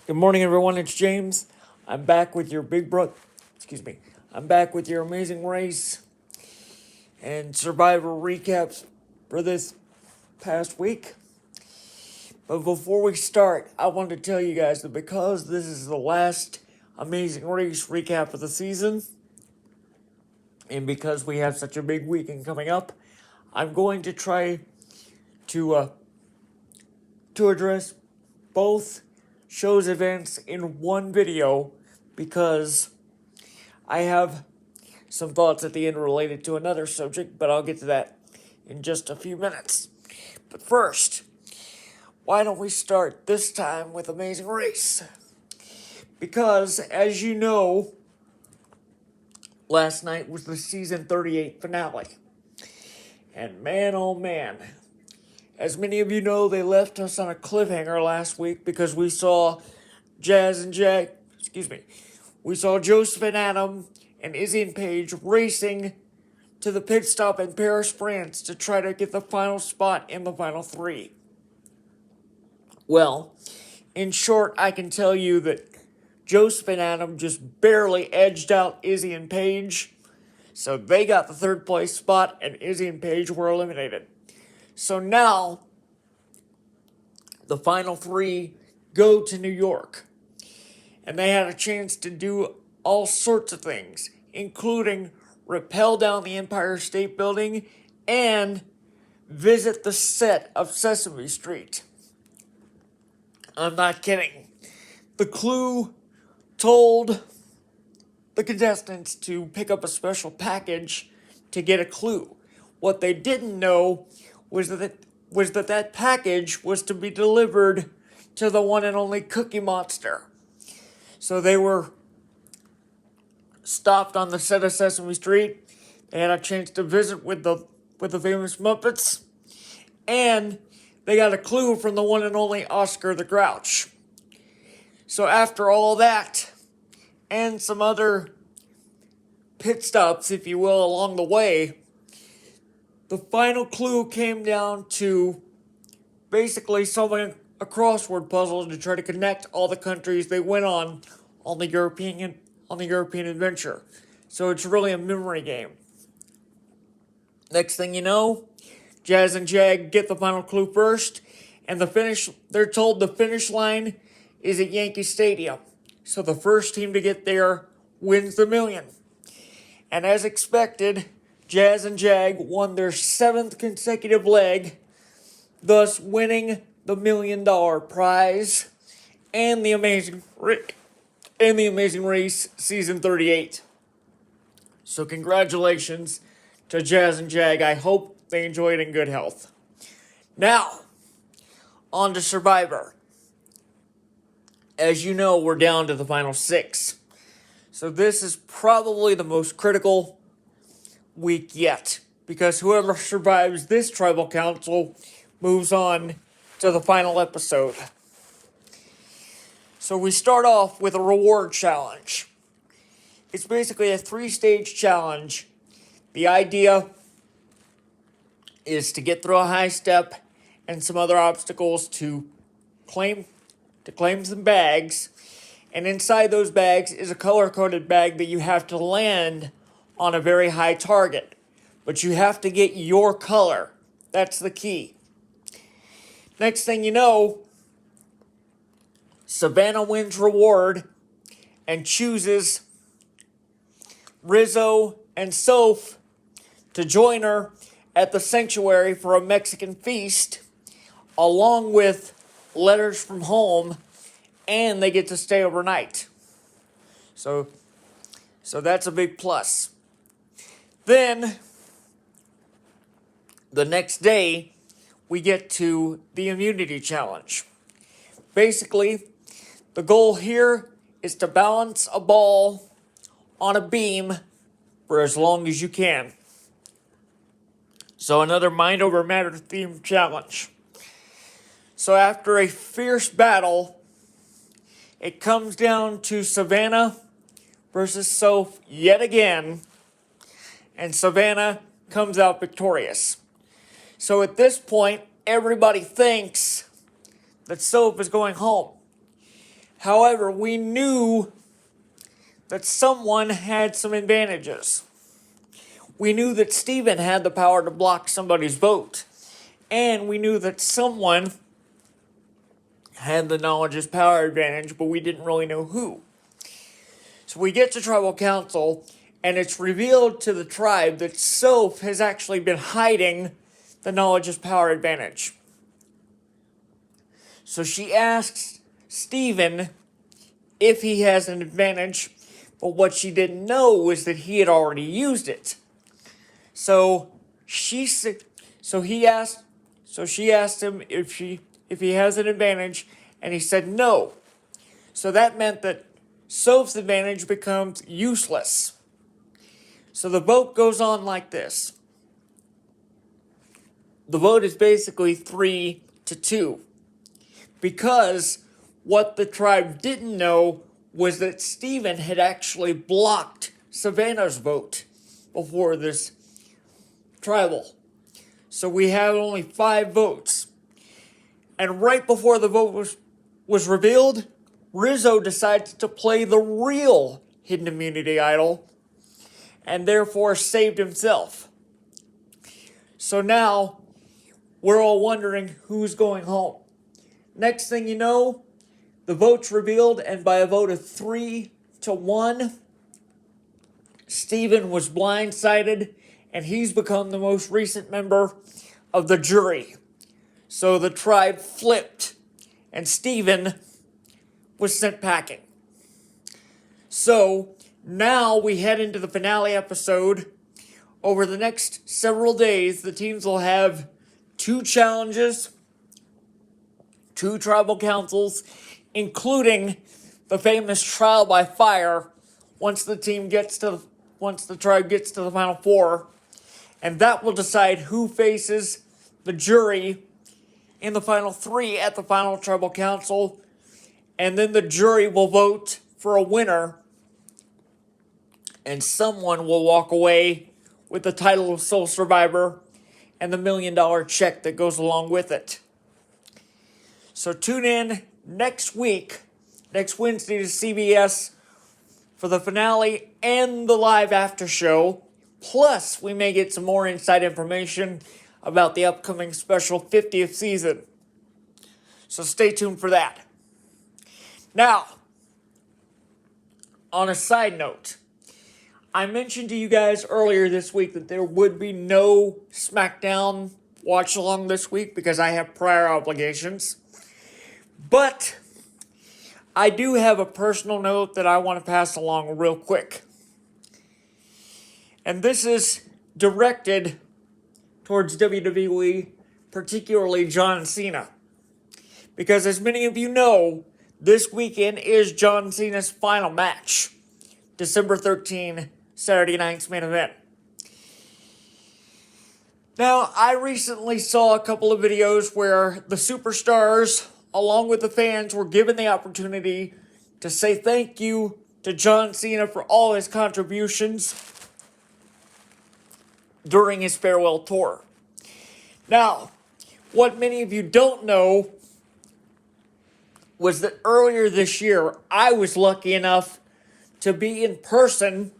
Good morning, everyone. It's James. I'm back with your big bro. Excuse me. I'm back with your amazing race and survivor recaps for this past week. But before we start, I want to tell you guys that because this is the last amazing race recap of the season, and because we have such a big weekend coming up, I'm going to try to address both shows events in one video because I have some thoughts at the end related to another subject, but I'll get to that in just a few minutes. But first, why don't we start this time with Amazing Race? Because, as you know, last night was the season 38 finale. And man, oh man, as many of you know, they left us on a cliffhanger last week because we saw we saw Joseph and Adam and Izzy and Paige racing to the pit stop in Paris, France to try to get the final spot in the final three. Well, in short, I can tell you that Joseph and Adam just barely edged out Izzy and Paige, so they got the third place spot and Izzy and Paige were eliminated. So now, the final three go to New York, and they had a chance to do all sorts of things, including rappel down the Empire State Building and visit the set of Sesame Street. I'm not kidding. The Clue told the contestants to pick up a special package to get a clue. What they didn't know was that package was to be delivered to the one and only Cookie Monster. So they were stopped on the set of Sesame Street. They had a chance to visit with the famous Muppets, and they got a clue from the one and only Oscar the Grouch. So after all that, and some other pit stops, if you will, along the way, the final clue came down to basically solving a crossword puzzle to try to connect all the countries they went on the European adventure. So it's really a memory game. Next thing you know, Jazz and Jag get the final clue first, and they're told the finish line is at Yankee Stadium. So the first team to get there wins the million. And as expected, Jazz and Jag won their 7th consecutive leg, thus winning the $1 million prize and the Amazing Race Season 38. So congratulations to Jazz and Jag. I hope they enjoy it in good health. Now, on to Survivor. As you know, we're down to the final 6. So this is probably the most critical week yet, because whoever survives this tribal council moves on to the final episode. So we start off with a reward challenge. It's basically a 3-stage challenge. The idea is to get through a high step and some other obstacles to claim some bags. And inside those bags is a color-coded bag that you have to land on a very high target. But you have to get your color. That's the key. Next thing you know, Savannah wins reward and chooses Rizzo and Soph to join her at the sanctuary for a Mexican feast, along with letters from home, and they get to stay overnight. So that's a big plus. Then, the next day, we get to the immunity challenge. Basically, the goal here is to balance a ball on a beam for as long as you can. So another mind over matter themed challenge. So after a fierce battle, it comes down to Savannah versus Soph yet again, and Savannah comes out victorious. So at this point, everybody thinks that Soph is going home. However, we knew that someone had some advantages. We knew that Stephen had the power to block somebody's vote. And we knew that someone had the knowledge is power advantage, but we didn't really know who. So we get to tribal council, and it's revealed to the tribe that Soph has actually been hiding the knowledge is power advantage. So she asks Stephen if he has an advantage, but what she didn't know was that he had already used it. So she asked him if he has an advantage, and he said no. So that meant that Soph's advantage becomes useless. So the vote goes on like this. The vote is basically 3-2. Because what the tribe didn't know was that Stephen had actually blocked Savannah's vote before this tribal. So we had only 5 votes. And right before the vote was revealed, Rizzo decided to play the real Hidden Immunity Idol and therefore saved himself. So now we're all wondering who's going home. Next thing you know, the vote's revealed, and by a vote of 3-1, Stephen was blindsided, and he's become the most recent member of the jury. So the tribe flipped, and Stephen was sent packing. So now we head into the finale episode. Over the next several days, the teams will have 2 challenges, 2 tribal councils, including the famous trial by fire once the tribe gets to the final 4, and that will decide who faces the jury in the final 3 at the final tribal council, and then the jury will vote for a winner, and someone will walk away with the title of Sole Survivor and the $1 million check that goes along with it. So tune in next week, next Wednesday, to CBS for the finale and the live after show. Plus, we may get some more inside information about the upcoming special 50th season. So stay tuned for that. Now, on a side note, I mentioned to you guys earlier this week that there would be no SmackDown watch along this week because I have prior obligations. But I do have a personal note that I want to pass along real quick. And this is directed towards WWE, particularly John Cena. Because as many of you know, this weekend is John Cena's final match. December 13, Saturday night's main event. Now, I recently saw a couple of videos where the superstars, along with the fans, were given the opportunity to say thank you to John Cena for all his contributions during his farewell tour. Now, what many of you don't know was that earlier this year, I was lucky enough to be in person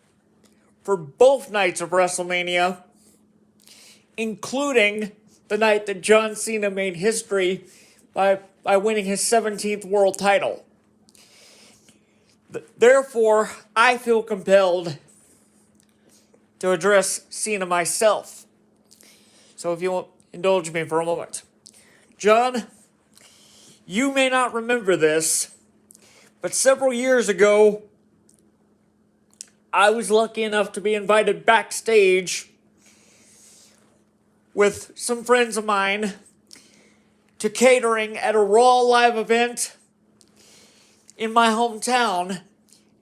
for both nights of WrestleMania, including the night that John Cena made history by winning his 17th world title. Therefore, I feel compelled to address Cena myself. So if you will indulge me for a moment. John, you may not remember this, but several years ago, I was lucky enough to be invited backstage with some friends of mine to catering at a Raw live event in my hometown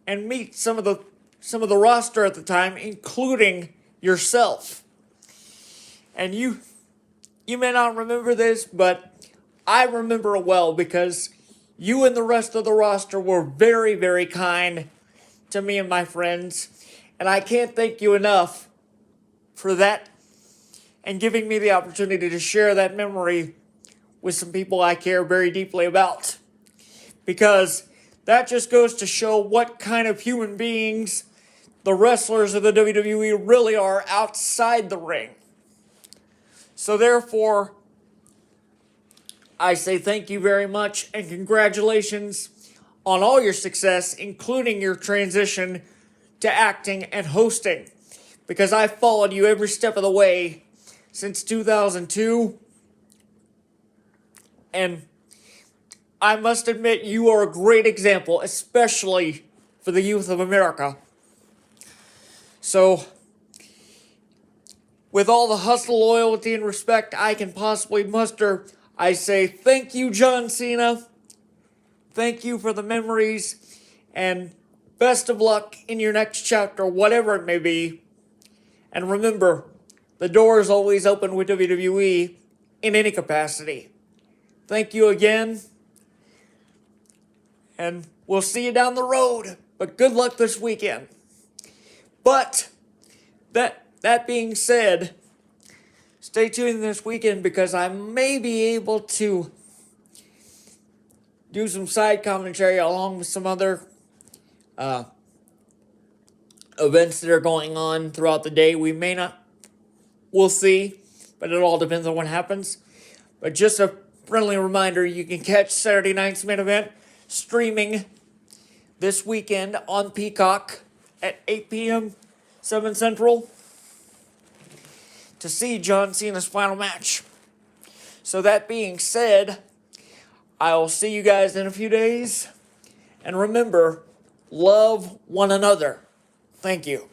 and meet some of the roster at the time, including yourself. And you may not remember this, but I remember it well because you and the rest of the roster were very, very kind to me and my friends, and I can't thank you enough for that and giving me the opportunity to share that memory with some people I care very deeply about. Because that just goes to show what kind of human beings the wrestlers of the WWE really are outside the ring. So therefore, I say thank you very much and congratulations on all your success, including your transition to acting and hosting, because I followed you every step of the way since 2002, and I must admit you are a great example, especially for the youth of America. So, with all the hustle, loyalty, and respect I can possibly muster, I say thank you, John Cena. Thank you for the memories, and best of luck in your next chapter, whatever it may be. And remember, the door is always open with WWE in any capacity. Thank you again, and we'll see you down the road. But good luck this weekend. But that being said, stay tuned this weekend because I may be able to do some side commentary along with some other events that are going on throughout the day. We may not, we'll see, but it all depends on what happens. But just a friendly reminder, you can catch Saturday night's main event streaming this weekend on Peacock at 8 p.m. 7 Central to see John Cena's final match. So that being said, I will see you guys in a few days. And remember, love one another. Thank you.